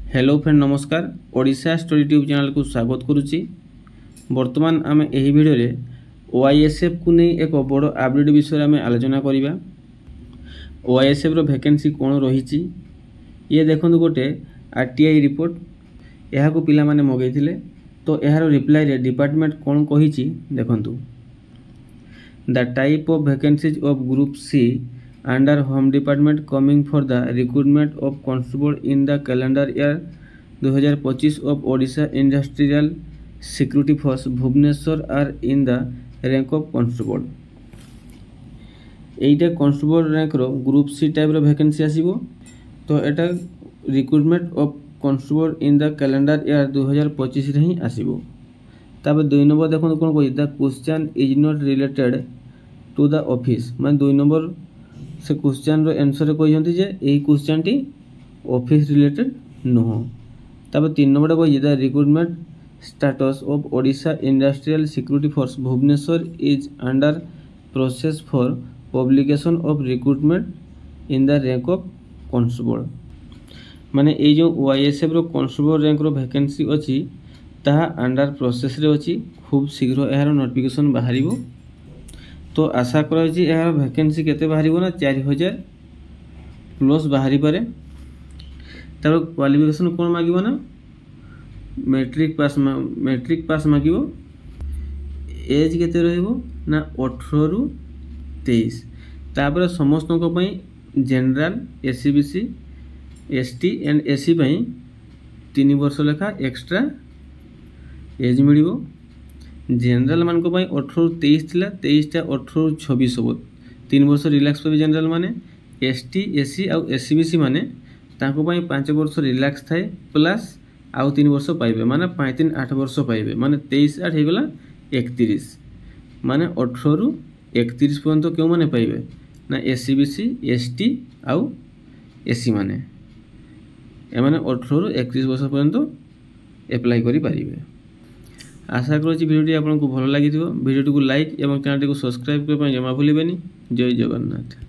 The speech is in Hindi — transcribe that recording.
हेलो फ्रेंड नमस्कार। ओडिशा स्टोरी ट्यूब चैनल को स्वागत करुच्ची। बर्तमान आम यही वीडियो रे ओआईएसएफ को नहीं एक बड़ अपडेट विषय आम आलोचना करवा। ओआईएसएफ रो वैकेंसी कौन रही ये देखो गोटे आरटीआई रिपोर्ट यहाँ को पिला माने मगैथिले तो यार रिप्लाई रे डिपार्टमेंट कौन कही देखंतु। The type of vacancies of group C under Home Department coming for the recruitment of constable in the calendar year 2025 of Odisha Industrial Security Force Bhubaneswar are in the rank of constable। Etah constable rank row group C type row vacancy आसीबो तो एटा recruitment of constable in the calendar year 2025 रे ही आसीबो। ताबे 2 नंबर देखो कोन कोइ the question is not related to the office मान 2 नंबर से क्वेश्चन रो आंसर कहते जे यही क्वेश्चन टी ऑफिस रिलेटेड नुह। तब 3 नंबर कही the recruitment status of Odisha industrial security force Bhubaneswar is under process for publication of recruitment in the rank of constable. माने ये जो ओआईएसएफ रो कॉन्स्टेबल रैंक रो वैकेंसी अच्छी ताहा अंडर प्रोसेस रे अच्छी। खूब शीघ्र यार नोटिफिकेशन बाहरिबो तो आशा कर यार वैकेंसी केते बाहर ना 4000 प्लस बाहरी पारे। तब क्वालिफिकेशन कौन मागिबो ना मैट्रिक पास मागिबो। एज केते रहइबो ना 18 रु 23। तापर समस्त को पई general SCBC ST and SC पई 3 वर्ष लेखा एक्स्ट्रा एज मिलिबो। जनरल मान को 18 रु 23 थिला 23 टा 18 रु 26 हो 3 वर्ष रिलैक्स पाबे जनरल माने। एसटी एससी आ एससीबीसी माने ताको 5 वर्ष रिलैक्स थाए प्लस आउ 3 वर्ष पाइबे माने 5 3 8 वर्ष पाइबे माने 23 8 हेगला 31 माने 18 रु 31 पर्यंत क्यों माने पाइबे ना एससीबीसी एसटी आउ एससी माने ए माने 18 रु 31 वर्ष पर्यंत अप्लाई करि पारिबे। आशा करुँच भिडियोटी आपको भल लगी भिडियोटी को लाइक और चैनल को सब्सक्राइब करने जमा भूलें। जय जगन्नाथ।